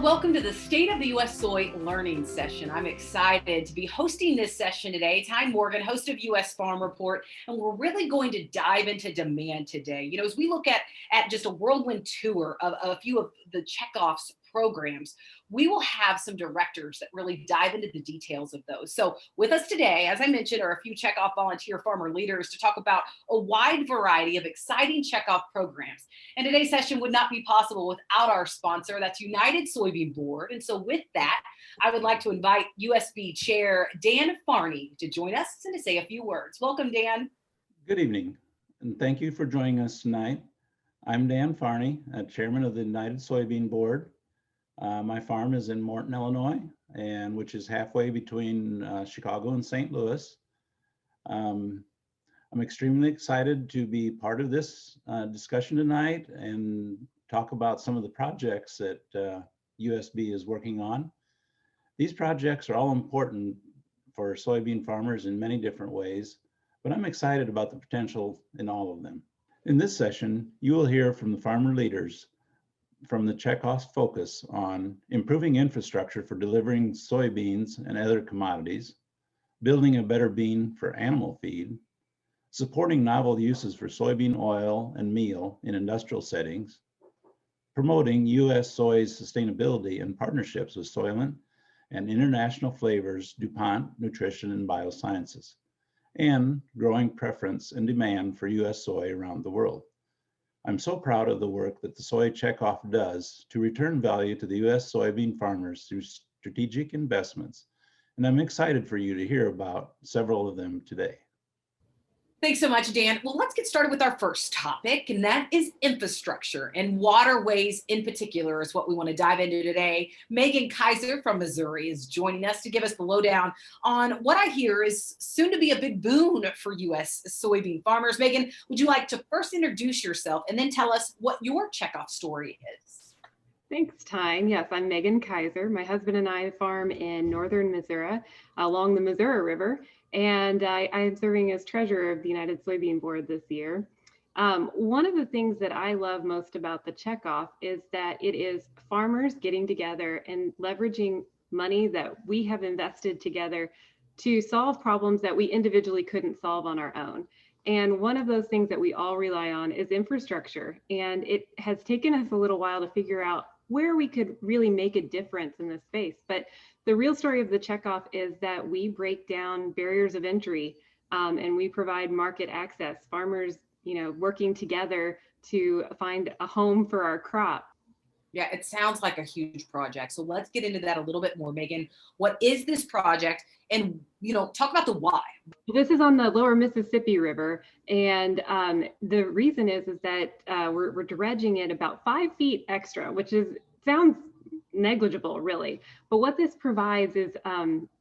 welcome to the State of the U.S. Soy Learning Session. I'm excited to be hosting this session today. Ty Morgan, host of U.S. Farm Report, and we're really going to dive into demand today. You know, as we look at just a whirlwind tour of a few of the checkoffs programs, we will have some directors that really dive into the details of those. So with us today, as I mentioned, are a few checkoff volunteer farmer leaders to talk about a wide variety of exciting checkoff programs. And today's session would not be possible without our sponsor, that's United Soybean Board. And so with that, I would like to invite USB Chair Dan Farney to join us and to say a few words. Welcome, Dan. Good evening, and thank you for joining us tonight. I'm Dan Farney, Chairman of the United Soybean Board. My farm is in Morton, Illinois, and which is halfway between Chicago and St. Louis. I'm extremely excited to be part of this discussion tonight and talk about some of the projects that USB is working on. These projects are all important for soybean farmers in many different ways, but I'm excited about the potential in all of them. In this session, you will hear from the farmer leaders from the checkoff focus on improving infrastructure for delivering soybeans and other commodities, building a better bean for animal feed, supporting novel uses for soybean oil and meal in industrial settings, promoting U.S. soy's sustainability and partnerships with Soylent and International Flavors, DuPont Nutrition and Biosciences, and growing preference and demand for U.S. soy around the world. I'm so proud of the work that the Soy Checkoff does to return value to the U.S. soybean farmers through strategic investments, and I'm excited for you to hear about several of them today. Thanks so much, Dan. Well, let's get started with our first topic, and that is infrastructure, and waterways in particular is what we want to dive into today. Megan Kaiser from Missouri is joining us to give us the lowdown on what I hear is soon to be a big boon for U.S. soybean farmers. Megan, would you like to first introduce yourself and then tell us what your checkoff story is? Thanks, Ty. Yes, I'm Megan Kaiser. My husband and I farm in northern Missouri along the Missouri River, and I am serving as treasurer of the United Soybean Board this year. One of the things that I love most about the checkoff is that it is farmers getting together and leveraging money that we have invested together to solve problems that we individually couldn't solve on our own. And one of those things that we all rely on is infrastructure. And it has taken us a little while to figure out where we could really make a difference in this space. But the real story of the checkoff is that we break down barriers of entry and we provide market access, farmers, working together to find a home for our crop. Yeah, it sounds like a huge project. So let's get into that a little bit more, Megan. What is this project? And, talk about the why. This is on the lower Mississippi River. And the reason is that we're dredging it about 5 feet extra, which sounds negligible, really. But what this provides is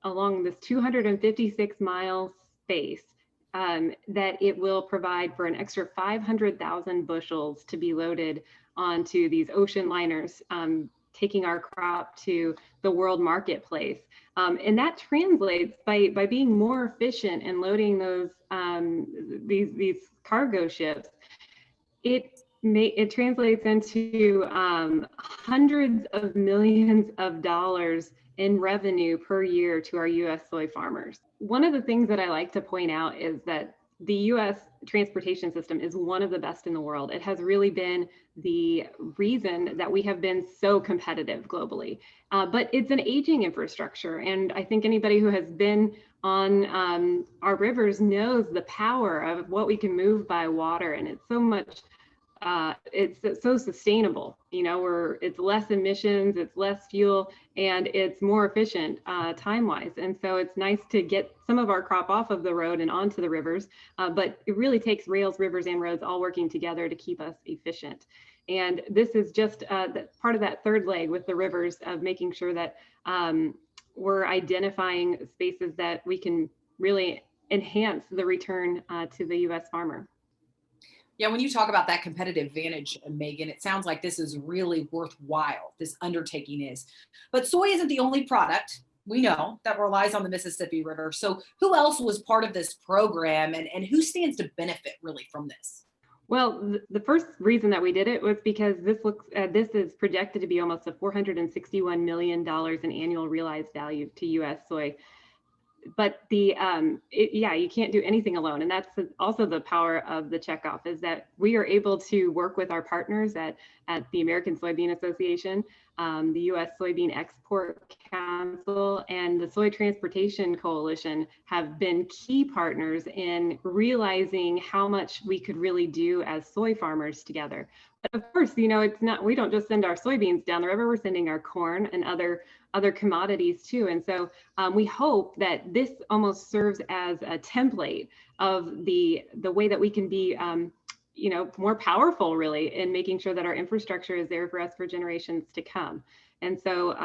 along this 256-mile space, that it will provide for an extra 500,000 bushels to be loaded onto these ocean liners, taking our crop to the world marketplace. And that translates by being more efficient and loading those these cargo ships. It translates into hundreds of millions of dollars in revenue per year to our U.S. soy farmers. One of the things that I like to point out is that the U.S. transportation system is one of the best in the world. It has really been the reason that we have been so competitive globally. But it's an aging infrastructure. And I think anybody who has been on our rivers knows the power of what we can move by water. And it's so much it's so sustainable, it's less emissions, it's less fuel, and it's more efficient time-wise. And so it's nice to get some of our crop off of the road and onto the rivers, but it really takes rails, rivers, and roads all working together to keep us efficient. And this is just part of that third leg with the rivers of making sure that we're identifying spaces that we can really enhance the return to the U.S. farmer. Yeah, when you talk about that competitive advantage, Megan, it sounds like this is really worthwhile, this undertaking is. But soy isn't the only product, we know, that relies on the Mississippi River. So who else was part of this program and who stands to benefit really from this? Well, the first reason that we did it was because this is projected to be almost a $461 million in annual realized value to U.S. soy. But yeah, you can't do anything alone. And that's also the power of the checkoff, is that we are able to work with our partners at the American Soybean Association, the U.S. Soybean Export Council, and the Soy Transportation Coalition have been key partners in realizing how much we could really do as soy farmers together. But of course, it's not, we don't just send our soybeans down the river, we're sending our corn and other commodities too. And so we hope that this almost serves as a template of the way that we can be more powerful really in making sure that our infrastructure is there for us for generations to come. And so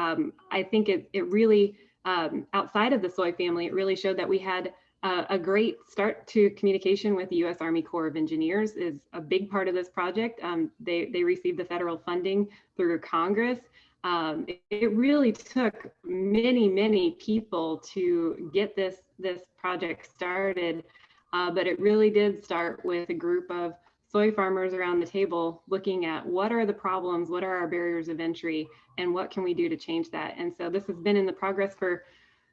I think it really, outside of the soy family, it really showed that we had a great start to communication with the U.S. Army Corps of Engineers is a big part of this project. They received the federal funding through Congress. It really took many people to get this project started, but it really did start with a group of soy farmers around the table looking at what are the problems, what are our barriers of entry, and what can we do to change that. And so this has been in the progress for,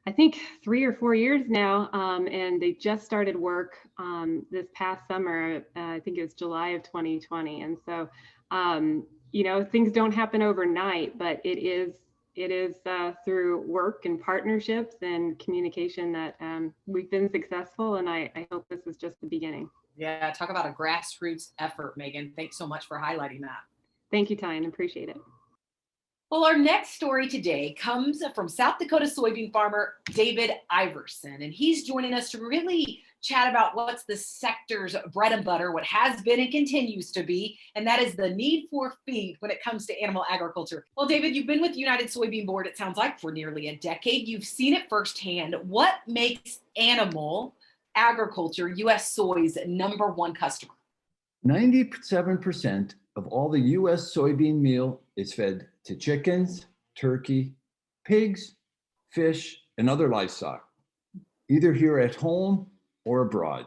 I think, 3 or 4 years now, and they just started work this past summer. I think it was July of 2020. And so things don't happen overnight, but it is through work and partnerships and communication that we've been successful. And I hope this is just the beginning. Yeah, talk about a grassroots effort, Megan. Thanks so much for highlighting that. Thank you, Tyne. Appreciate it. Well, our next story today comes from South Dakota soybean farmer David Iverson, and he's joining us to really chat about what's the sector's bread and butter, what has been and continues to be, and that is the need for feed when it comes to animal agriculture. Well, David, you've been with the United Soybean Board, it sounds like, for nearly a decade. You've seen it firsthand. What makes animal agriculture U.S. soy's #1 customer? 97% of all the U.S. soybean meal is fed to chickens, turkey, pigs, fish, and other livestock, either here at home or abroad.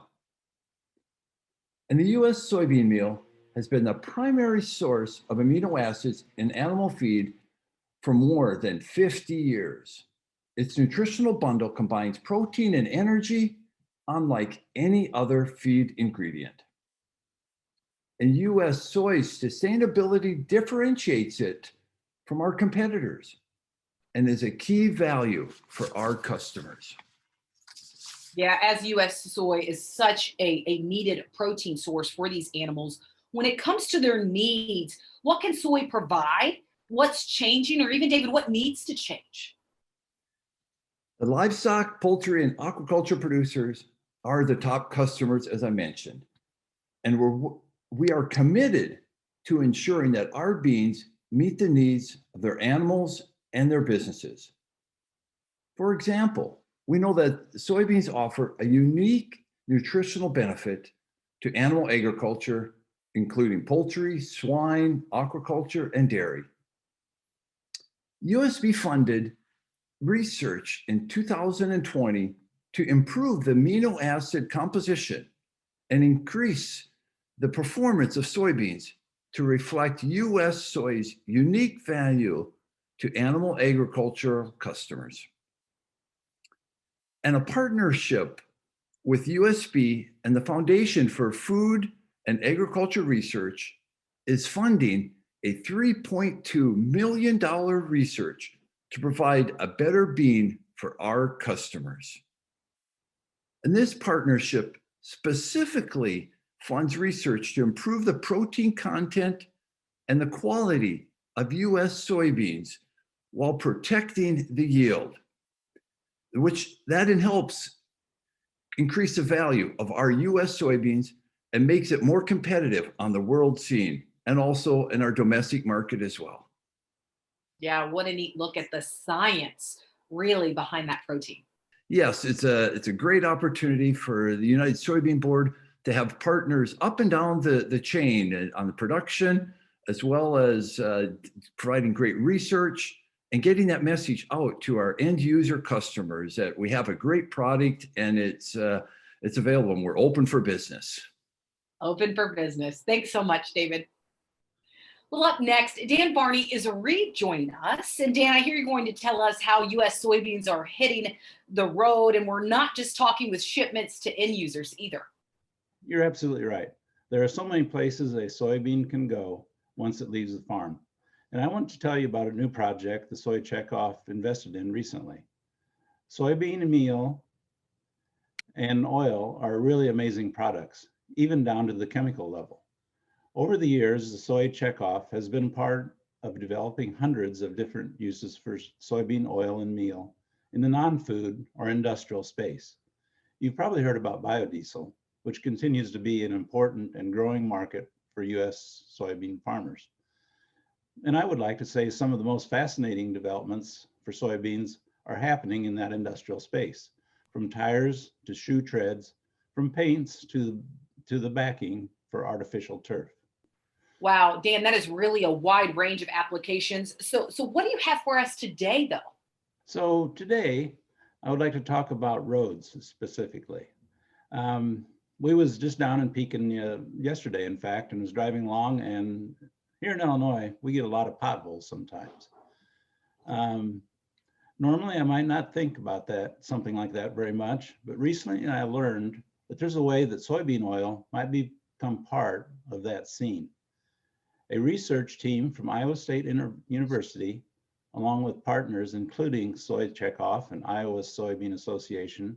And the U.S. soybean meal has been the primary source of amino acids in animal feed for more than 50 years. Its nutritional bundle combines protein and energy unlike any other feed ingredient. And U.S. soy's sustainability differentiates it from our competitors and is a key value for our customers. Yeah, as U.S. soy is such a needed protein source for these animals, when it comes to their needs, what can soy provide? What's changing? Or even, David, what needs to change? The livestock, poultry, and aquaculture producers are the top customers, as I mentioned. And we are committed to ensuring that our beans meet the needs of their animals and their businesses. For example, we know that soybeans offer a unique nutritional benefit to animal agriculture, including poultry, swine, aquaculture, and dairy. USB funded research in 2020 to improve the amino acid composition and increase the performance of soybeans to reflect U.S. soy's unique value to animal agricultural customers. And a partnership with USB and the Foundation for Food and Agriculture Research is funding a $3.2 million research to provide a better bean for our customers. And this partnership specifically funds research to improve the protein content and the quality of U.S. soybeans while protecting the yield, which that helps increase the value of our U.S. soybeans and makes it more competitive on the world scene and also in our domestic market as well. Yeah, what a neat look at the science really behind that protein. Yes, it's a great opportunity for the United Soybean Board to have partners up and down the chain on the production, as well as providing great research and getting that message out to our end user customers that we have a great product and it's available and we're open for business. Open for business. Thanks so much, David. Well, up next, Dan Barney is rejoining us. And Dan, I hear you're going to tell us how U.S. soybeans are hitting the road, and we're not just talking with shipments to end users either. You're absolutely right. There are so many places a soybean can go once it leaves the farm. And I want to tell you about a new project the Soy Checkoff invested in recently. Soybean meal and oil are really amazing products, even down to the chemical level. Over the years, the Soy Checkoff has been part of developing hundreds of different uses for soybean oil and meal in the non-food or industrial space. You've probably heard about biodiesel, which continues to be an important and growing market for US soybean farmers. And I would like to say some of the most fascinating developments for soybeans are happening in that industrial space, from tires to shoe treads, from paints to the backing for artificial turf. Wow, Dan, that is really a wide range of applications. So what do you have for us today, though? So today, I would like to talk about roads specifically. We was just down in Pekin yesterday, in fact, and was driving along, and here in Illinois, we get a lot of potholes sometimes. Normally, I might not think about something like that very much, but recently I learned that there's a way that soybean oil might become part of that scene. A research team from Iowa State University, along with partners including Soy Checkoff and Iowa Soybean Association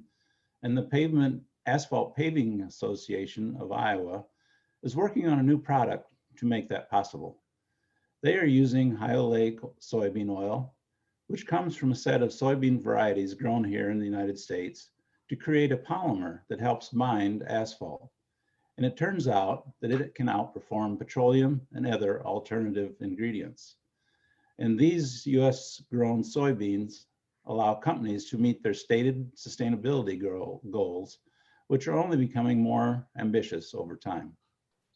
and the Asphalt Paving Association of Iowa, is working on a new product to make that possible. They are using high-oleic soybean oil, which comes from a set of soybean varieties grown here in the United States, to create a polymer that helps bind asphalt. And it turns out that it can outperform petroleum and other alternative ingredients. And these US grown soybeans allow companies to meet their stated sustainability goals, which are only becoming more ambitious over time.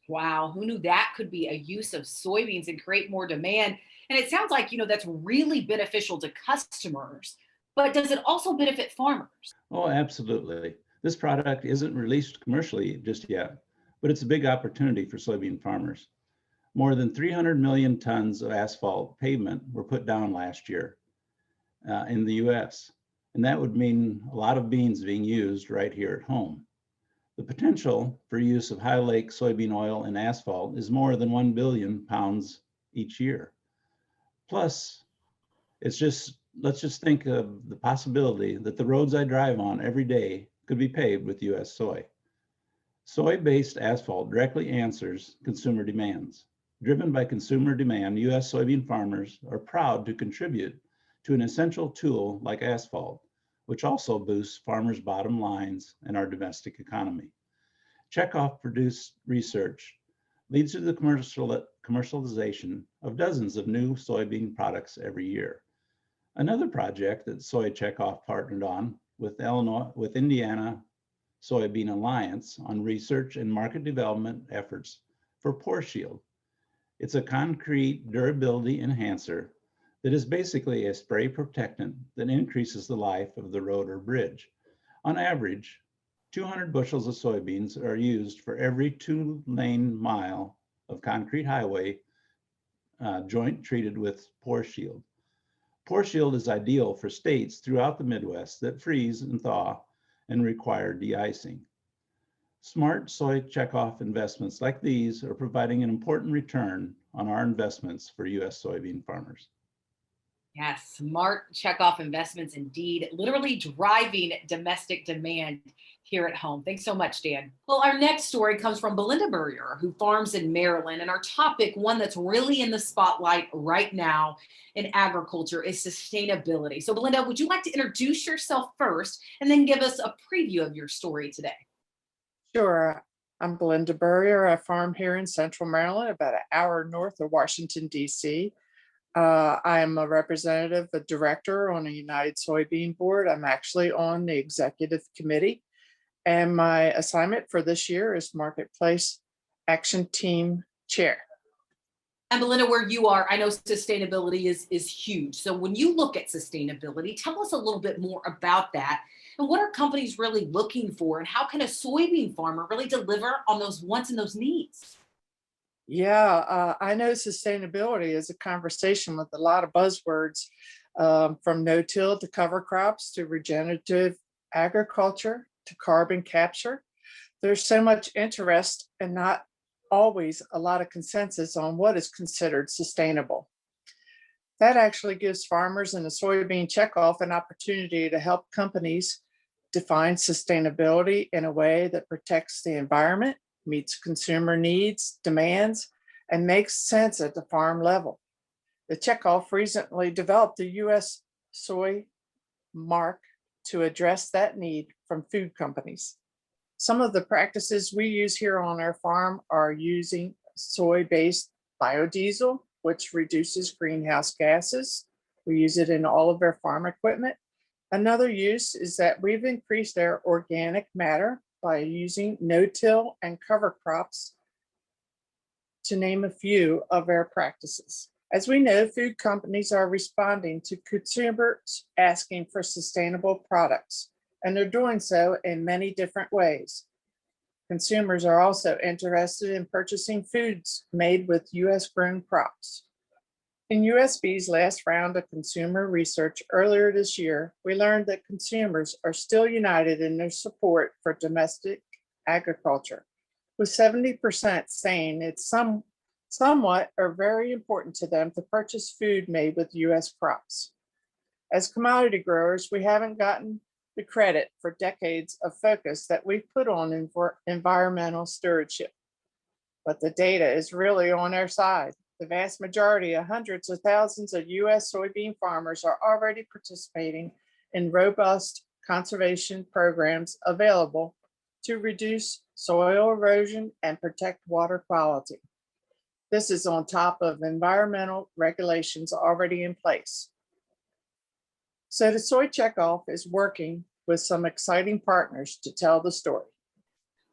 Wow, who knew that could be a use of soybeans and create more demand? And it sounds like, that's really beneficial to customers, but does it also benefit farmers? Oh, absolutely. This product isn't released commercially just yet, but it's a big opportunity for soybean farmers. More than 300 million tons of asphalt pavement were put down last year in the US. And that would mean a lot of beans being used right here at home. The potential for use of high-oleic soybean oil in asphalt is more than 1 billion pounds each year. Plus, let's just think of the possibility that the roads I drive on every day could be paved with US soy. Soy-based asphalt directly answers consumer demands. Driven by consumer demand, US soybean farmers are proud to contribute to an essential tool like asphalt, which also boosts farmers' bottom lines and our domestic economy. Checkoff produced research leads to the commercialization of dozens of new soybean products every year. Another project that Soy Checkoff partnered on with Indiana Soybean Alliance on research and market development efforts for Pore Shield. It's a concrete durability enhancer that is basically a spray protectant that increases the life of the road or bridge. On average, 200 bushels of soybeans are used for every 2-lane mile of concrete highway joint treated with Pore Shield. Pore Shield is ideal for states throughout the Midwest that freeze and thaw and require de-icing. Smart Soy Checkoff investments like these are providing an important return on our investments for US soybean farmers. Yes, smart checkoff investments indeed, literally driving domestic demand here at home. Thanks so much, Dan. Well, our next story comes from Belinda Burrier, who farms in Maryland. And our topic, one that's really in the spotlight right now in agriculture, is sustainability. So Belinda, would you like to introduce yourself first and then give us a preview of your story today? Sure. I'm Belinda Burrier. I farm here in Central Maryland, about an hour north of Washington, D.C. I am a representative, a director on a United Soybean Board. I'm actually on the executive committee. And my assignment for this year is Marketplace Action Team Chair. And Belinda, where you are, I know sustainability is huge. So when you look at sustainability, tell us a little bit more about that. And what are companies really looking for? And how can a soybean farmer really deliver on those wants and those needs? Yeah, I know sustainability is a conversation with a lot of buzzwords, from no-till to cover crops to regenerative agriculture to carbon capture. There's so much interest and not always a lot of consensus on what is considered sustainable. That actually gives farmers in the soybean checkoff an opportunity to help companies define sustainability in a way that protects the environment, meets consumer needs, demands, and makes sense at the farm level. The checkoff recently developed the U.S. soy mark to address that need from food companies. Some of the practices we use here on our farm are using soy-based biodiesel, which reduces greenhouse gases. We use it in all of our farm equipment. Another use is that we've increased our organic matter by using no-till and cover crops, to name a few of our practices. As we know, food companies are responding to consumers asking for sustainable products, and they're doing so in many different ways. Consumers are also interested in purchasing foods made with US grown crops. In USB's last round of consumer research earlier this year, we learned that consumers are still united in their support for domestic agriculture, with 70% saying it's somewhat or very important to them to purchase food made with US crops. As commodity growers, we haven't gotten the credit for decades of focus that we've put on environmental stewardship. But the data is really on our side. The vast majority of hundreds of thousands of US soybean farmers are already participating in robust conservation programs available to reduce soil erosion and protect water quality. This is on top of environmental regulations already in place. So the Soy Checkoff is working with some exciting partners to tell the story.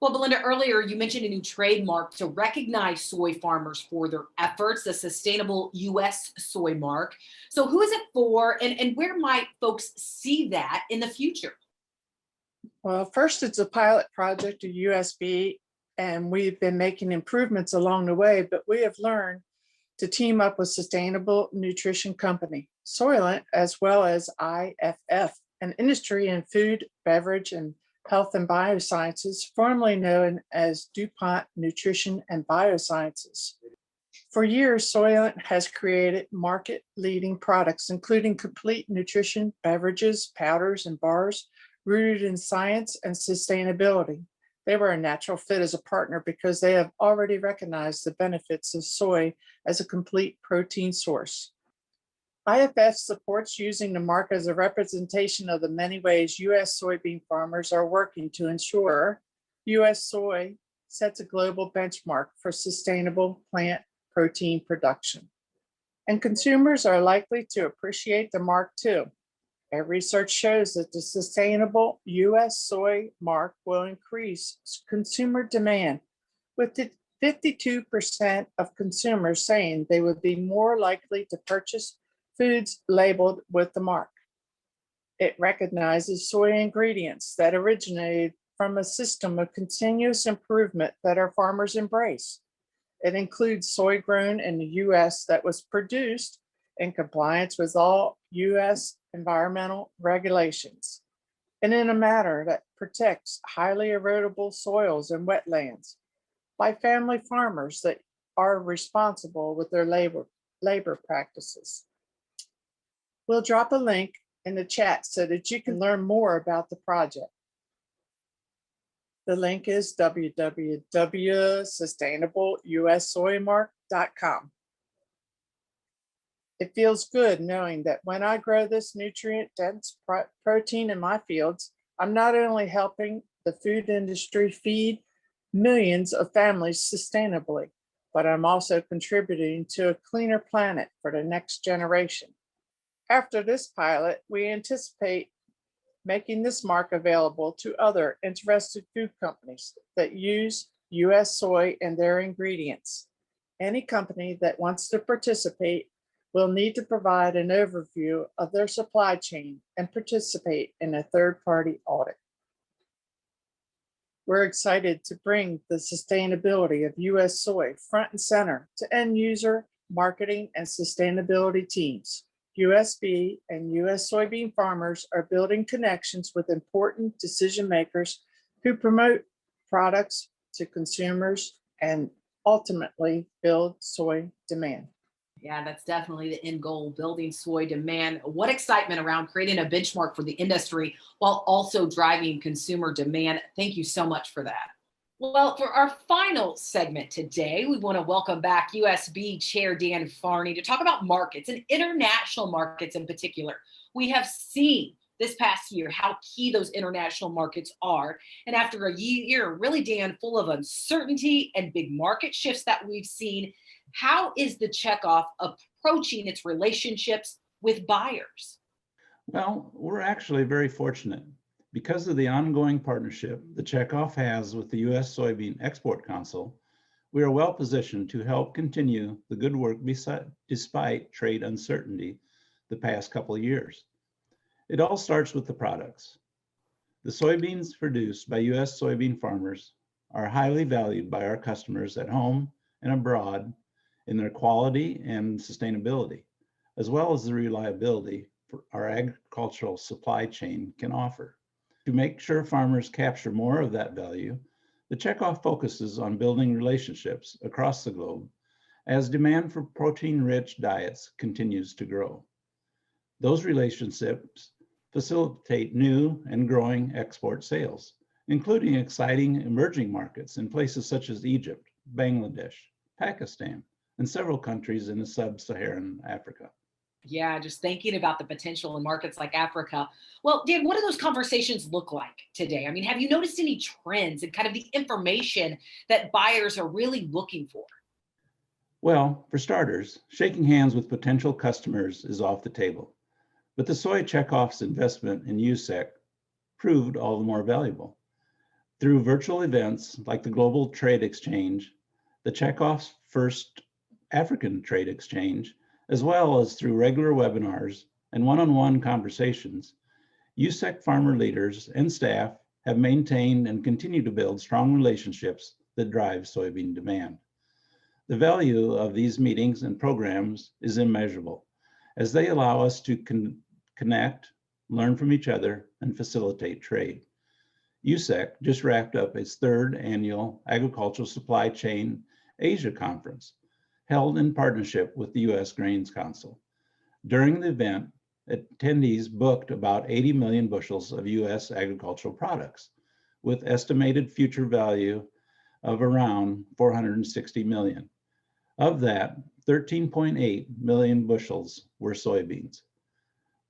Well, Belinda, earlier you mentioned a new trademark to recognize soy farmers for their efforts, the Sustainable U.S. soy mark. So who is it for, and where might folks see that in the future? Well, first, it's a pilot project of USB, and we've been making improvements along the way, but we have learned to team up with Sustainable Nutrition Company, Soylent, as well as IFF, an industry in food, beverage, and health and biosciences, formerly known as DuPont Nutrition and Biosciences. For years, Soylent has created market-leading products, including complete nutrition, beverages, powders, and bars, rooted in science and sustainability. They were a natural fit as a partner because they have already recognized the benefits of soy as a complete protein source. IFF supports using the mark as a representation of the many ways US soybean farmers are working to ensure US soy sets a global benchmark for sustainable plant protein production. And consumers are likely to appreciate the mark too. Our research shows that the Sustainable US soy mark will increase consumer demand, with 52% of consumers saying they would be more likely to purchase foods labeled with the mark. It recognizes soy ingredients that originated from a system of continuous improvement that our farmers embrace. It includes soy grown in the US that was produced in compliance with all US environmental regulations, and in a manner that protects highly erodible soils and wetlands by family farmers that are responsible with their labor practices. We'll drop a link in the chat so that you can learn more about the project. The link is www.sustainableussoymark.com. It feels good knowing that when I grow this nutrient-dense protein in my fields, I'm not only helping the food industry feed millions of families sustainably, but I'm also contributing to a cleaner planet for the next generation. After this pilot, we anticipate making this mark available to other interested food companies that use US soy in their ingredients. Any company that wants to participate will need to provide an overview of their supply chain and participate in a third-party audit. We're excited to bring the sustainability of U.S. soy front and center to end user, marketing, and sustainability teams. USB and U.S. soybean farmers are building connections with important decision makers who promote products to consumers and ultimately build soy demand. Yeah, that's definitely the end goal, building soy demand. What excitement around creating a benchmark for the industry while also driving consumer demand. Thank you so much for that. Well, for our final segment today, we want to welcome back USB Chair Dan Farney to talk about markets and international markets in particular. We have seen this past year how key those international markets are. And after a year, really, Dan, full of uncertainty and big market shifts that we've seen, how is the checkoff approaching its relationships with buyers? Well, we're actually very fortunate. Because of the ongoing partnership the checkoff has with the U.S. Soybean Export Council, we are well positioned to help continue the good work despite trade uncertainty the past couple of years. It all starts with the products. The soybeans produced by U.S. soybean farmers are highly valued by our customers at home and abroad in their quality and sustainability, as well as the reliability for our agricultural supply chain can offer. To make sure farmers capture more of that value, the checkoff focuses on building relationships across the globe as demand for protein-rich diets continues to grow. Those relationships facilitate new and growing export sales, including exciting emerging markets in places such as Egypt, Bangladesh, Pakistan, and several countries in sub-Saharan Africa. Yeah, just thinking about the potential in markets like Africa. Well, Dan, what do those conversations look like today? I mean, have you noticed any trends and kind of the information that buyers are really looking for? Well, for starters, shaking hands with potential customers is off the table. But the soy checkoff's investment in USEC proved all the more valuable. Through virtual events like the Global Trade Exchange, the checkoff's first African Trade Exchange, as well as through regular webinars and one-on-one conversations, USEC farmer leaders and staff have maintained and continue to build strong relationships that drive soybean demand. The value of these meetings and programs is immeasurable, as they allow us to connect, learn from each other, and facilitate trade. USEC just wrapped up its third annual Agricultural Supply Chain Asia Conference, held in partnership with the U.S. Grains Council. During the event, attendees booked about 80 million bushels of U.S. agricultural products, with estimated future value of around 460 million. Of that, 13.8 million bushels were soybeans.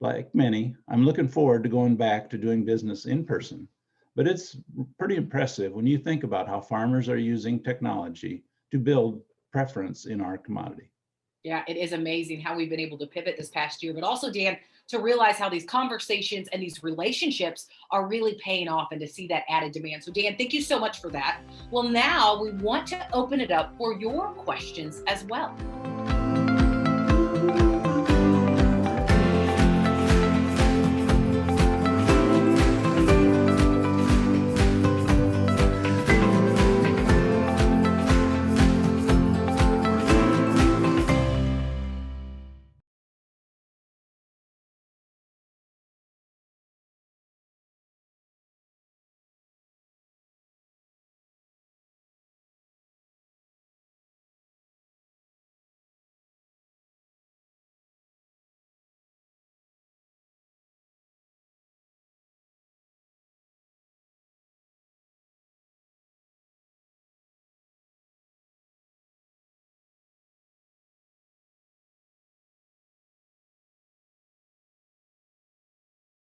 Like many, I'm looking forward to going back to doing business in person, but it's pretty impressive when you think about how farmers are using technology to build preference in our commodity. Yeah, it is amazing how we've been able to pivot this past year, but also, Dan, to realize how these conversations and these relationships are really paying off and to see that added demand. So, Dan, thank you so much for that. Well, now we want to open it up for your questions as well.